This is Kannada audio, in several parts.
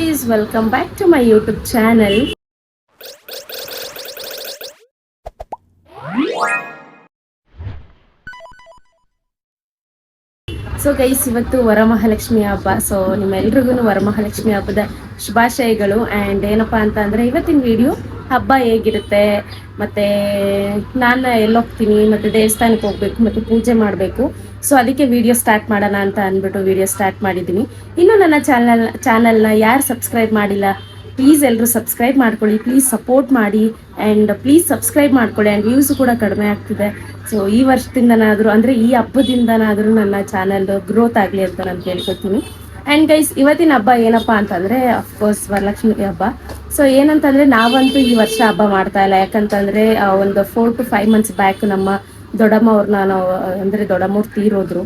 guys, welcome back to my YouTube channel. So guys, ಇವತ್ತು ವರಮಹಾಲಕ್ಷ್ಮಿ ಹಬ್ಬ. ಸೊ ನಿಮ್ಮೆಲ್ರಿಗೂ ವರಮಹಾಲಕ್ಷ್ಮಿ ಹಬ್ಬದ ಶುಭಾಶಯಗಳು. ಆ್ಯಂಡ್ ಏನಪ್ಪಾ ಅಂತ ಅಂದರೆ ಇವತ್ತಿನ ವಿಡಿಯೋ ಹಬ್ಬ ಹೇಗಿರುತ್ತೆ, ಮತ್ತು ನಾನು ಎಲ್ಲೋಗ್ತೀನಿ, ಮತ್ತು ದೇವಸ್ಥಾನಕ್ಕೆ ಹೋಗ್ಬೇಕು, ಮತ್ತು ಪೂಜೆ ಮಾಡಬೇಕು. ಸೊ ಅದಕ್ಕೆ ವಿಡಿಯೋ ಸ್ಟಾರ್ಟ್ ಮಾಡೋಣ ಅಂತ ಅಂದ್ಬಿಟ್ಟು ವಿಡಿಯೋ ಸ್ಟಾರ್ಟ್ ಮಾಡಿದ್ದೀನಿ. ಇನ್ನೂ ನನ್ನ ಚಾನಲ್ನ ಯಾರು ಸಬ್ಸ್ಕ್ರೈಬ್ ಮಾಡಿಲ್ಲ, ಪ್ಲೀಸ್ ಎಲ್ಲರೂ ಸಬ್ಸ್ಕ್ರೈಬ್ ಮಾಡ್ಕೊಳ್ಳಿ, ಪ್ಲೀಸ್ ಸಪೋರ್ಟ್ ಮಾಡಿ, ಆ್ಯಂಡ್ ಪ್ಲೀಸ್ ಸಬ್ಸ್ಕ್ರೈಬ್ ಮಾಡ್ಕೊಳ್ಳಿ. ಆ್ಯಂಡ್ ವ್ಯೂಸು ಕೂಡ ಕಡಿಮೆ ಆಗ್ತಿದೆ. ಸೊ ಈ ವರ್ಷದಿಂದನಾದರೂ, ಅಂದರೆ ಈ ಹಬ್ಬದಿಂದನಾದರೂ ನನ್ನ ಚಾನಲ್ ಗ್ರೋತ್ ಆಗಲಿ ಅಂತ ನಾನು ಕೇಳ್ಕೊತೀನಿ. ಆ್ಯಂಡ್ ಗೈಸ್, ಇವತ್ತಿನ ಹಬ್ಬ ಏನಪ್ಪ ಅಂತಂದರೆ ಅಫ್ಕೋರ್ಸ್ ವರಲಕ್ಷ್ಮಿ ಹಬ್ಬ. ಸೊ ಏನಂತಂದರೆ ನಾವಂತೂ ಈ ವರ್ಷ ಹಬ್ಬ ಮಾಡ್ತಾ ಇಲ್ಲ. ಯಾಕಂತಂದರೆ ಒಂದು 4 to 5 months ಬ್ಯಾಕ್ ನಮ್ಮ ದೊಡ್ಡಮ್ಮವ್ರನ್ನ ನಾವು, ಅಂದರೆ ದೊಡ್ಡಮ್ಮವ್ರು ತೀರೋದ್ರು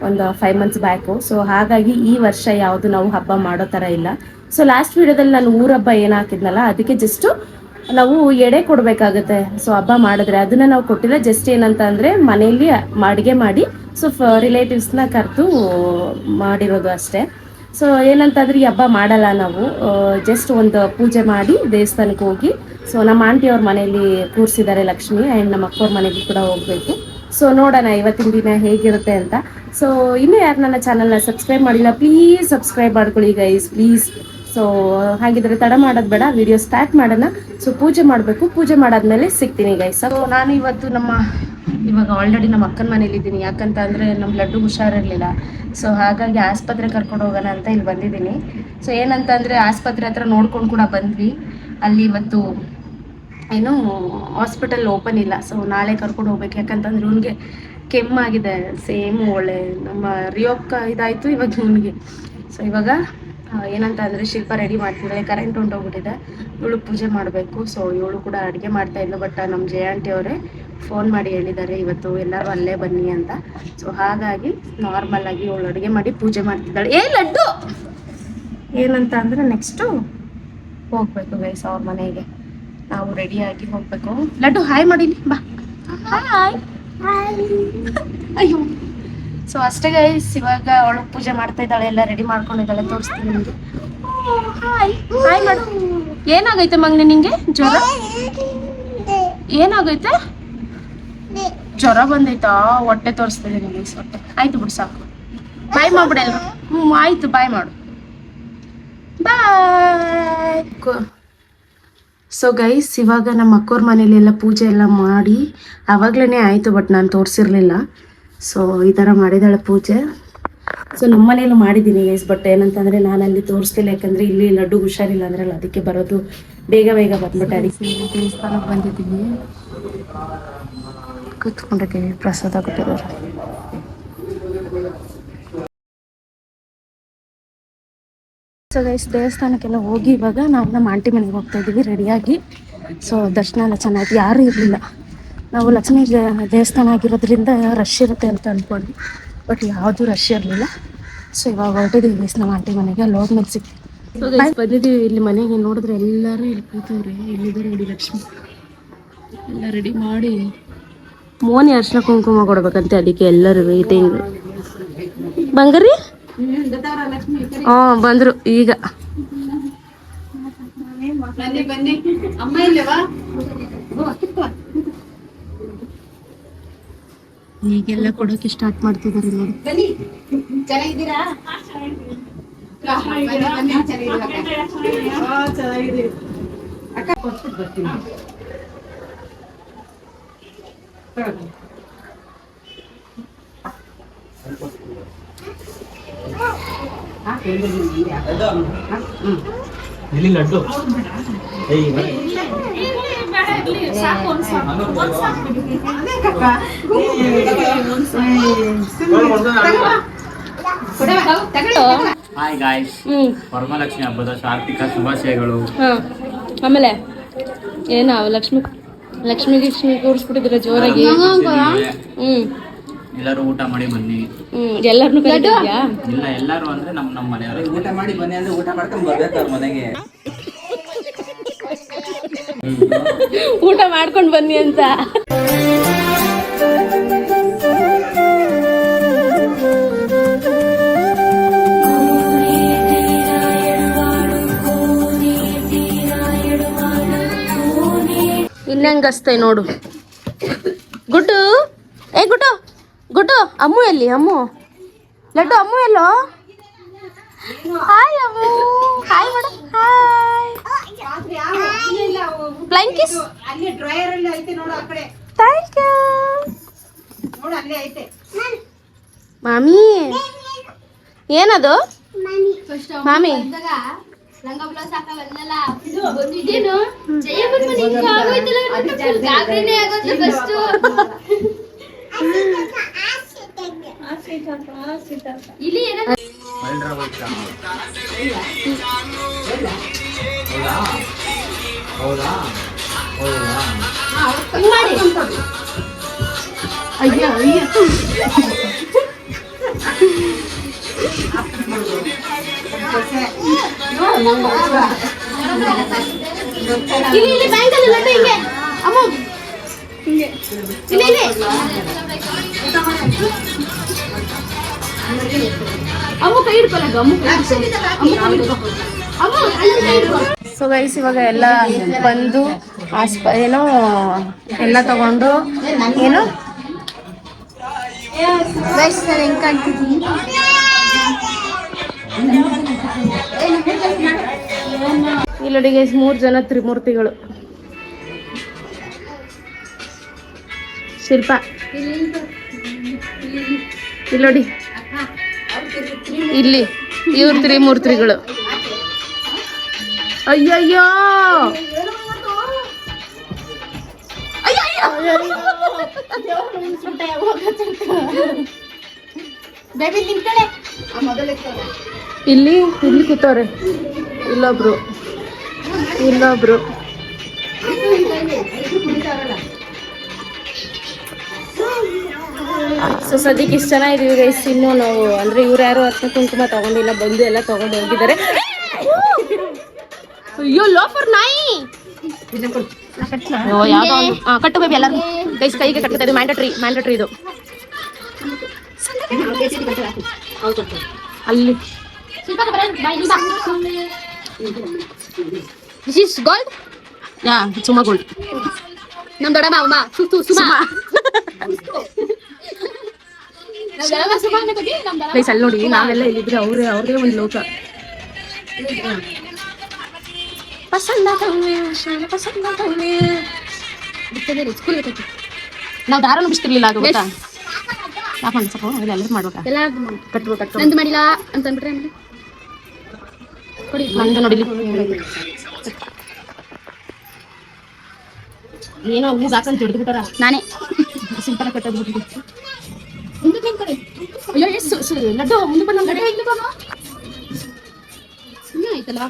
ಒಂದು 5 months ಬ್ಯಾಕು. ಸೊ ಹಾಗಾಗಿ ಈ ವರ್ಷ ಯಾವುದು ನಾವು ಹಬ್ಬ ಮಾಡೋ ಥರ ಇಲ್ಲ. ಸೊ ಲಾಸ್ಟ್ ವಿಡಿಯೋದಲ್ಲಿ ನಾನು ಊರ ಹಬ್ಬ ಏನು ಹಾಕಿದ್ನಲ್ಲ, ಅದಕ್ಕೆ ಜಸ್ಟು ನಾವು ಎಡೆ ಕೊಡಬೇಕಾಗುತ್ತೆ. ಸೊ ಹಬ್ಬ ಮಾಡಿದ್ರೆ ಅದನ್ನು ನಾವು ಕೊಟ್ಟಿಲ್ಲ. ಜಸ್ಟ್ ಏನಂತ ಅಂದರೆ ಮನೆಯಲ್ಲಿ ಅಡುಗೆ ಮಾಡಿ ಸೊ ರಿಲೇಟಿವ್ಸ್ನ ಕರೆದು ಮಾಡಿರೋದು ಅಷ್ಟೇ. ಸೊ ಏನಂತಂದ್ರೆ ಈ ಹಬ್ಬ ಮಾಡಲ್ಲ ನಾವು. ಜಸ್ಟ್ ಒಂದು ಪೂಜೆ ಮಾಡಿ ದೇವಸ್ಥಾನಕ್ಕೆ ಹೋಗಿ, ಸೊ ನಮ್ಮ ಆಂಟಿಯವ್ರ ಮನೆಯಲ್ಲಿ ಕೂರಿಸಿದ್ದಾರೆ ಲಕ್ಷ್ಮಿ, ಆ್ಯಂಡ್ ನಮ್ಮ ಅಕ್ಕವ್ರ ಮನೆಗೆ ಕೂಡ ಹೋಗಬೇಕು. ಸೊ ನೋಡೋಣ ಇವತ್ತಿನ ದಿನ ಹೇಗಿರುತ್ತೆ ಅಂತ. ಸೊ ಇನ್ನೂ ಯಾರು ನನ್ನ ಚಾನಲ್ನ ಸಬ್ಸ್ಕ್ರೈಬ್ ಮಾಡಿಲ್ಲ, ಪ್ಲೀಸ್ ಸಬ್ಸ್ಕ್ರೈಬ್ ಮಾಡ್ಕೊಳ್ಳಿ ಗೈಸ್, ಪ್ಲೀಸ್. ಸೊ ಹಾಗಿದ್ರೆ ತಡ ಮಾಡೋದು ಬೇಡ, ವಿಡಿಯೋ ಸ್ಟಾರ್ಟ್ ಮಾಡೋಣ. ಸೊ ಪೂಜೆ ಮಾಡಬೇಕು, ಪೂಜೆ ಮಾಡಾದ್ಮೇಲೆ ಸಿಗ್ತೀನಿ ಗೈಸ್. ಸೊ ನಾನು ಇವತ್ತು ಇವಾಗ ಆಲ್ರೆಡಿ ನಮ್ಮ ಅಕ್ಕನ ಮನೇಲಿದ್ದೀನಿ. ಯಾಕಂತ ಅಂದರೆ ನಮ್ಮ ಲಡ್ಡು ಹುಷಾರಿರಲಿಲ್ಲ. ಸೊ ಹಾಗಾಗಿ ಆಸ್ಪತ್ರೆ ಕರ್ಕೊಂಡು ಹೋಗೋಣ ಅಂತ ಇಲ್ಲಿ ಬಂದಿದ್ದೀನಿ. ಸೊ ಏನಂತ ಅಂದರೆ ಆಸ್ಪತ್ರೆ ಹತ್ರ ನೋಡ್ಕೊಂಡು ಕೂಡ ಬಂದ್ವಿ. ಅಲ್ಲಿ ಇವತ್ತು ಏನು ಹಾಸ್ಪಿಟಲ್ ಓಪನ್ ಇಲ್ಲ. ಸೊ ನಾಳೆ ಕರ್ಕೊಂಡು ಹೋಗ್ಬೇಕು. ಯಾಕಂತಂದ್ರೆ ಇವನಿಗೆ ಕೆಮ್ಮಾಗಿದೆ, ಸೇಮ್ ಒಳ್ಳೆ ನಮ್ಮ ರಿಯೋಕ್ಕ ಇದಾಯಿತು ಇವಾಗ ಇವನಿಗೆ. ಸೊ ಇವಾಗ ಏನಂತ ಅಂದರೆ ಶಿಲ್ಪ ರೆಡಿ ಮಾಡ್ತಿದ್ದಾಳೆ, ಕರೆಂಟ್ ಹೊಂಟೋಗ್ಬಿಟ್ಟಿದೆ, ಇವಳು ಪೂಜೆ ಮಾಡಬೇಕು. ಸೊ ಇವಳು ಕೂಡ ಅಡುಗೆ ಮಾಡ್ತಾಯಿದ್ಲು. ಬಟ್ ನಮ್ಮ ಜಯ ಆಂಟಿ ಅವರೇ ಫೋನ್ ಮಾಡಿ ಹೇಳಿದ್ದಾರೆ ಇವತ್ತು ಎಲ್ಲರೂ ಅಲ್ಲೇ ಬನ್ನಿ ಅಂತ. ಸೊ ಹಾಗಾಗಿ ನಾರ್ಮಲಾಗಿ ಇವಳು ಅಡುಗೆ ಮಾಡಿ ಪೂಜೆ ಮಾಡ್ತಿದ್ದಾಳೆ. ಲಡ್ಡು ಏನಂತ ಅಂದರೆ ನೆಕ್ಸ್ಟು ಹೋಗ್ಬೇಕು ಗೈಸ್ ಅವ್ರ ಮನೆಗೆ. ನಾವು ರೆಡಿಯಾಗಿ ಹೋಗ್ಬೇಕು. ಲಡ್ಡು ಹಾಯ್ ಮಾಡಿಲಿ, ಬಾ ಹಾಯ್. ಅಯ್ಯೋ. ಸೊ ಅಷ್ಟೇ ಗೈಸ್, ಇವಾಗ ಅವಳು ಪೂಜೆ ಮಾಡ್ತಾ ಇದ್ದಾಳೆ, ಎಲ್ಲ ರೆಡಿ ಮಾಡ್ಕೊಂಡಿದ್ದಾಳೆ, ತೋರಿಸ್ತೀನಿ ನಿಮಗೆ. ಹಾಯ್ ಹಾಯ್ ಮಾಡು. ಏನಾಗೈತೆ ಮಗನೇ ನಿಂಗೆ? ಜ್ವರ ಏನಾಗೈತೆ? ಜ್ವರ ಬಂದೈತಾ? ಹೊಟ್ಟೆ ತೋರಿಸ್ತಿದ್ದೀನಿ ಗೈಸ್, ಹೊಟ್ಟೆ. ಆಯ್ತು ಬಿಡು, ಸಾಕು. ಬಾಯ್ ಮಾಡ್ಬಿಡಲ್ಲ. ಆಯ್ತು, ಬಾಯ್ ಮಾಡು, ಬಾಯ್. ಸೊ ಗೈಸ್, ಇವಾಗ ನಮ್ಮ ಅಕ್ಕವ್ರ ಮನೇಲಿ ಎಲ್ಲ ಪೂಜೆ ಎಲ್ಲ ಮಾಡಿ ಆವಾಗಲೇ ಆಯಿತು, ಬಟ್ ನಾನು ತೋರಿಸಿರ್ಲಿಲ್ಲ. ಸೊ ಈ ಥರ ಮಾಡಿದಾಳೆ ಪೂಜೆ. ಸೊ ನಮ್ಮ ಮನೆಯಲ್ಲೂ ಮಾಡಿದ್ದೀನಿ ಗೈಸ್, ಬಟ್ ಏನಂತಂದರೆ ನಾನು ಅಲ್ಲಿ ತೋರಿಸ್ತಿಲ್ಲ. ಯಾಕಂದರೆ ಇಲ್ಲಿ ಲಡ್ಡು ಹುಷಾರಿಲ್ಲ ಅಂದ್ರಲ್ಲ, ಅದಕ್ಕೆ ಬರೋದು ಬೇಗ ಬಂದ್ಬಿಟ್ಟೆ. ಅದಕ್ಕೆ ದೇವಸ್ಥಾನಕ್ಕೆ ಬಂದಿದ್ದೀನಿ. ಕೂತ್ಕೊಂಡಕ್ಕೆ ಪ್ರಸಾದ ಕೊಟ್ಟಿದ್ದಾರೆ. ಸೊ ಗೈಸ್, ದೇವಸ್ಥಾನಕ್ಕೆಲ್ಲ ಹೋಗಿ ಇವಾಗ ನಾವು ನಮ್ಮ ಆಂಟಿ ಮನೆಗೆ ಹೋಗ್ತಾ ಇದ್ದೀವಿ ರೆಡಿಯಾಗಿ. ಸೊ ದರ್ಶನ ಎಲ್ಲ ಚೆನ್ನಾಗಿ, ಯಾರೂ ಇರಲಿಲ್ಲ. ನಾವು ಲಕ್ಷ್ಮೀ ದೇವಸ್ಥಾನ ಆಗಿರೋದ್ರಿಂದ ರಶ್ ಇರುತ್ತೆ ಅಂತ ಅಂದ್ಕೊಂಡ್ವಿ, ಬಟ್ ಯಾವುದೂ ರಶ್ ಇರಲಿಲ್ಲ. ಸೊ ಇವಾಗ ಹೊರಟಿದ್ದೀವಿ ಗೈಸ್ ನಮ್ಮ ಆಂಟಿ ಮನೆಗೆ. ಅಲ್ಲಿ ಹೋದ್ಮೇಲೆ ಸಿಗ್ತೀವಿ. ಸೊ ಗೈಸ್ ಬಂದಿದ್ದೀವಿ ಇಲ್ಲಿ ಮನೆಗೆ. ನೋಡಿದ್ರೆ ಎಲ್ಲರೂ ಇಲ್ಲಿ ಕೂತವ್ರೆ. ಇಲ್ಲಿದ್ದಾರೆ ನೋಡಿ ಲಕ್ಷ್ಮಿ, ಎಲ್ಲ ರೆಡಿ ಮಾಡಿ ಮೋನಿ ಅರ್ಶಿನ ಕುಂಕುಮ ಕೊಡ್ಬೇಕಂತೆ, ಅದಕ್ಕೆ ಎಲ್ಲರೂ ವೇಟಿಂಗ್. ಬಂಗಾರಿ ಬಂದ್ರು ಈಗ. ಈಗೆಲ್ಲ ಕೊಡೋಕೆ ಸ್ಟಾರ್ಟ್ ಮಾಡ್ತಿದ್ದಾರೆ ನೋಡಿ. ಲಡ್ಡು ಹಾಯ್ ಗಾಯ್ಸ್, ವರಮಹಾಲಕ್ಷ್ಮಿ ಹಬ್ಬದ ಹಾರ್ದಿಕ ಶುಭಾಶಯಗಳು. ಆಮೇಲೆ ಏನ ಲಕ್ಷ್ಮಿ ಕೂರಿಸ್ಬಿಟ್ಟಿದ್ರೆ ಜೋರಾಗಿ. ಎಲ್ಲರೂ ಊಟ ಮಾಡಿ ಬನ್ನಿ. ಎಲ್ಲಾರನು ಇಲ್ಲ, ಎಲ್ಲರೂ ಅಂದ್ರೆ ನಮ್ಮ ಮನೆಯವರು ಊಟ ಮಾಡಿ ಬನ್ನಿ ಅಂದ್ರೆ ಊಟ ಮಾಡ್ಕೊಂಡ್ ಬರ್ಬೇಕು ಅವ್ರ ಮನೆಗೆ. ಊಟ ಮಾಡ್ಕೊಂಡು ಬನ್ನಿ ಅಂತ. ಇನ್ನೆಂಗಸ್ತೆ ನೋಡು. ಗುಡ್ಡು ಏ ಗುಡ್ಡು ಗುಡ್ಡು, ಅಮ್ಮು ಎಲ್ಲಿ? ಅಮ್ಮು ಲಡ್ಡು, ಅಮ್ಮು ಎಲ್ಲೋ? ಹಾಯ್ ಅಮ್ಮು, ಹಾಯ್ ಮಾಡು, hi. Flying kiss. Thank you ಮಾಮಿ. ಏನದು ಮಾಮಿ? ಅಯ್ಯ ಅಯ್ಯ ಇಲ್ಲಿ ಬ್ಯಾಂಕಲ್ಲಿ ಲಡ್ಡು ಹಿಂಗೆ ಅಮ್ಮ, ಹಿಂಗೆ ಇಲ್ಲಿ ಇಲ್ಲಿ ಅಮ್ಮ ಕೈ ಹಿಡ್ಕೊಳ್ಳ. ಸೊ ಗೈಸ್, ಇವಾಗ ಎಲ್ಲ ಬಂದು ಏನೋ ಎಲ್ಲ ತಗೊಂಡು ಏನು ಇಲ್ಲಡಿ ಗೈಸ್, 3 ಜನ ತ್ರಿಮೂರ್ತಿಗಳು. ಶಿಲ್ಪ ಇಲ್ಲೋಡಿ, ಇಲ್ಲಿ ಇವ್ರ ತ್ರಿಮೂರ್ತಿಗಳು. ಅಯ್ಯಯ್ಯೋ ಇಲ್ಲಿ ಇಲ್ಲಿ ಕೂತವ್ರೆ. ಇಲ್ಲೊಬ್ರು ಸೊ ಸದ್ಯಕ್ಕೆ ಇಷ್ಟು ಜನ ಇದೀವಿ ಗೈಸ್. ಇನ್ನು ನಾವು ಅಂದ್ರೆ ಇವ್ರು ಯಾರು ಅರ್ಶಿನ ಕುಂಕುಮ ತಗೊಂಡಿಲ್ಲ, ಬಂದು ಎಲ್ಲ ತಗೊಂಡು ಹೋಗಿದ್ದಾರೆ. ಅಯ್ಯೋ ಲೋಫರ್ ನಾಯಿ. ಯಾವ್ದೋ ಕಟ್ಟು ಬೇಬಿ ಎಲ್ಲರೂ ಗೈಸ್, ಕೈಗೆ ಕಟ್ಟುತ್ತೆ. ಇದು ಮ್ಯಾಂಡೇಟರಿ ಇದು. ಅಲ್ಲಿ this is gold. Yeah Suma gold. ನಮ್ ದೊಡ್ಡ ಮಾಮ ಸುಮಾ. ಗೈಸ್ ಅಲ್ಲಿ ನೋಡಿ, ನಾವೆಲ್ಲ ಇಲ್ಲಿದ್ರೆ ಅವ್ರದೇ ಒಂದು ಲೋಕ. ನಾವು ದಾರನು ಬಿಡ್ತಿರ್ಲಿಲ್ಲ ಆಗ, ಗೊತ್ತಾ? ಎಲ್ಲರೂ ಮಾಡ್ಬೇಕಾ? ಕಟ್ಬೇಕು ಮಾಡಿಲ್ಲ ಅಂತ ಅಂದ್ಬಿಟ್ರೆ ನೋಡಿ ಏನೋ ಹೂವು ಹಾಕಂತ ಹಿಡಿದ್ಬಿಟ್ಟಾರ. ನಾನೇ ಸಿಂಪಲ್ ಕಟ್ಟೋದ್ಬಿಟ್ಟು. ಅಯ್ಯೋ ಎಷ್ಟು ಲಡ್ಡು ಮುಂದೆ ಬಂದ ಗಡಿ ಆಯ್ತಲ್ಲ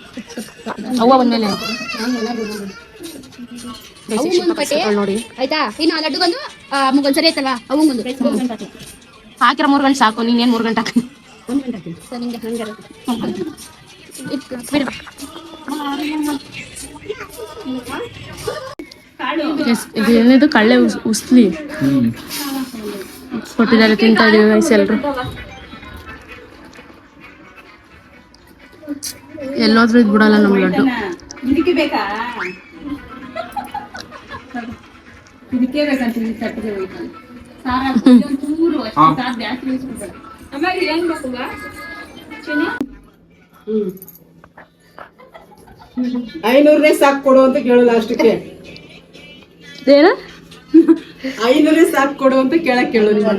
ಅವ್ವ ಬಂದ್ಮೇಲೆ ನೋಡಿ ಆಯ್ತಾ. ಇನ್ನು ಲಡ್ಡು ಬಂದು ಮುಗೊಂದು ಸರಿ ಆಯ್ತಲ್ವಾ, ಅವಂಗೊಂದು ಹಾಕಿರ 3 ಗಂಟೆ ಸಾಕು. ನೀನೇನು 3 ಗಂಟೆ ಹಾಕಿ? 1 ಗಂಟೆ ಏನಿದು ಕಳ್ಳೆ ಉಸ್ಲಿ ಕೊಟ್ಟಿದ್ದಾರೆ, ತಿಂತಾ ಇದೀವಿ ಗೈಸ್ ಎಲ್ರು. ಎಲ್ಲೋದ್ರೂ ಇದು ಬಿಡಲ್ಲ ನಮ್ ಲಡ್ಡು. ಇದಕ್ಕೆ ಬೇಕಂತ $500 ಸಾಕು ಕೊಡು ಅಂತ ಕೇಳಲ್ಲ ಅಷ್ಟಕ್ಕೆ. ಏನ 500 ಸಾಕು ಕೊಡು ಅಂತ ಕೇಳು ನಿಮ್ಮ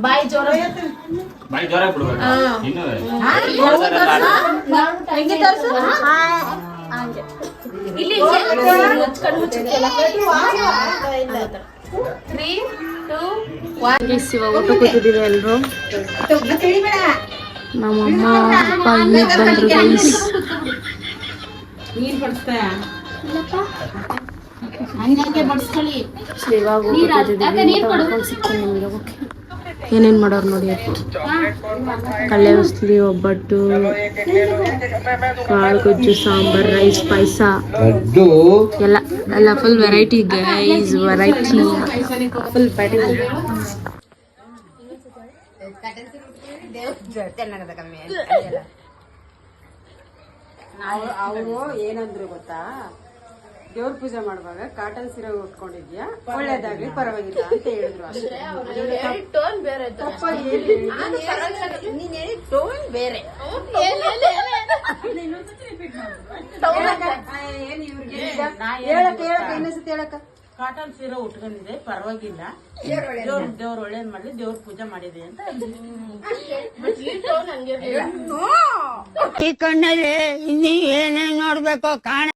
ಬಾಯಿ ಜೋರ ಬಿಡ್ಬೇಕು. ಇಲ್ಲಿ ಊಟ ಕೂತಿದ್ದೀವಿ ಎಲ್ರು. ನಮ್ಮಮ್ಮ ಅಪ್ಪ ಈಗ ಬಂದ್ರು ಗೈಸ್. ಇವಾಗ ಸಿಕ್ಕಿ ನಿಮಗೆ ಓಕೆ. ಏನೇನು ಮಾಡೋರು ನೋಡಿ ಕಳ್ಳೆ ಉಸ್ಲಿ, ಒಬ್ಬಟ್ಟು, ಕಾಳು ಗೊಜ್ಜು, ಸಾಂಬಾರ್, ರೈಸ್, ಪಾಯಸ ಎಲ್ಲ ಎಲ್ಲ full variety guys, variety full patting. ಅವರು ಏನಂದ್ರು ಗೊತ್ತಾ, ದೇವ್ರ ಪೂಜೆ ಮಾಡುವಾಗ ಕಾಟನ್ ಸೀರೆ ಉಟ್ಕೊಂಡಿದ್ಯಾ, ಒಳ್ಳೇದಾಗ್ಲಿ ಪರವಾಗಿಲ್ಲ ಅಂತ ಹೇಳಿದ್ರು ಅಷ್ಟೇ. ಕಾಟನ್ ಸೀರೆ ಉಟ್ಕೊಂಡಿದೆ, ಪರವಾಗಿಲ್ಲ, ದೇವ್ರ ಒಳ್ಳೇದ್ ಮಾಡ್ಲಿ, ದೇವ್ರ ಪೂಜೆ ಮಾಡಿದೆ ಅಂತ ಈ ಕಣ್ಣಲ್ಲಿ ಇನ್ನೀ ಏನೇನ್ ನೋಡ್ಬೇಕು ಕಾಣ.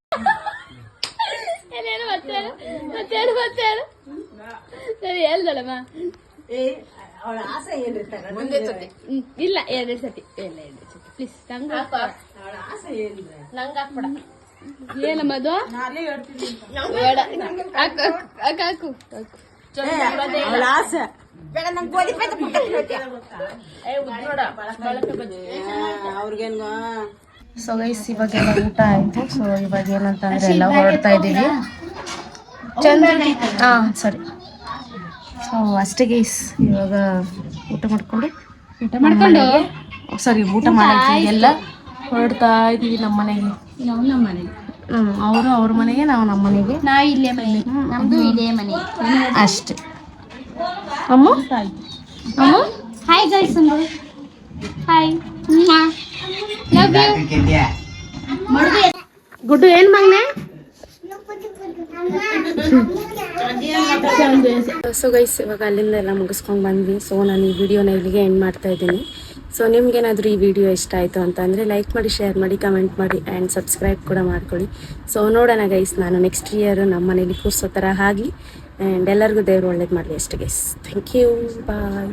ಸರಿ ಹೇಳ್ದಳಮ್ಮ. ಅವಳ ಆಸೆ ಏನಿರ್ತಾರೆ ಒಂದೇ ಸತಿ ಇಲ್ಲ, ಎರಡೆರಡು ಸತಿ ಇಲ್ಲ, ಎರಡು ಸತಿ ಪ್ಲೀಸ್. ಅವಳ ಆಸೆ ಏನಿದೆ ನಂಗೆ ಹಾಕ್ಬೇಡ. ಏನಮ್ಮ ಅದು? ಬೇಡ, ಹಾಕು. ಅವಳ ಆಸೆ ಅವ್ರಿಗೇನ್ ಸೊ ಗೈಸ್ ಇವಾಗೆಲ್ಲ ಊಟ ಆಯಿತು. ಸೊ ಇವಾಗ ಏನಂತಂದರೆ ಎಲ್ಲ ಹೊರಡ್ತಾ ಇದ್ದೀವಿ. ಹಾಂ ಸರಿ. ಸೊ ಅಷ್ಟೇ ಗೈಸ್, ಇವಾಗ ಊಟ ಮಾಡ್ಕೊಂಡು ಊಟ ಮಾಡಿ ಎಲ್ಲ ಹೊರಡ್ತಾ ಇದ್ದೀವಿ ನಮ್ಮ ಮನೆಗೆ. ಅವರು ಅವ್ರ ಮನೆಗೆ, ನಾವು ನಮ್ಮ ಮನೆಗೆ. ನಾವು ಇಲ್ಲೇ ಮನೆ, ನಮ್ದು ಇದೇ ಮನೆ ಅಷ್ಟೇ. ಅಮ್ಮ hi guys, hi, love you. Guddu ಏನ್ ಮಗನೆ? ಸೊ ಗೈಸ್ ಇವಾಗ ಅಲ್ಲಿಂದ ಎಲ್ಲ ಮುಗಿಸ್ಕೊಂಡು ಬಂದ್ವಿ. ಸೊ ನಾನು ಈ ವಿಡಿಯೋನ ಇಲ್ಲಿಗೆ ಎಂಡ್ ಮಾಡ್ತಾ ಇದ್ದೀನಿ. ಸೊ ನಿಮ್ಗೇನಾದರೂ ಈ ವಿಡಿಯೋ ಇಷ್ಟ ಆಯಿತು ಅಂತಂದರೆ ಲೈಕ್ ಮಾಡಿ, ಶೇರ್ ಮಾಡಿ, ಕಮೆಂಟ್ ಮಾಡಿ ಆ್ಯಂಡ್ ಸಬ್ಸ್ಕ್ರೈಬ್ ಕೂಡ ಮಾಡ್ಕೊಳ್ಳಿ. ಸೊ ನೋಡೋಣ ಗೈಸ್, ನಾನು ನೆಕ್ಸ್ಟ್ ಇಯರ್ ನಮ್ಮ ಮನೇಲಿ ಕೂರಿಸೋ ಥರ ಆಗಿ ಆ್ಯಂಡ್ ಎಲ್ಲರಿಗೂ ದೇವರು ಒಳ್ಳೇದು ಮಾಡಲಿ ಅಷ್ಟೇ ಗೈಸ್. Thank you, bye.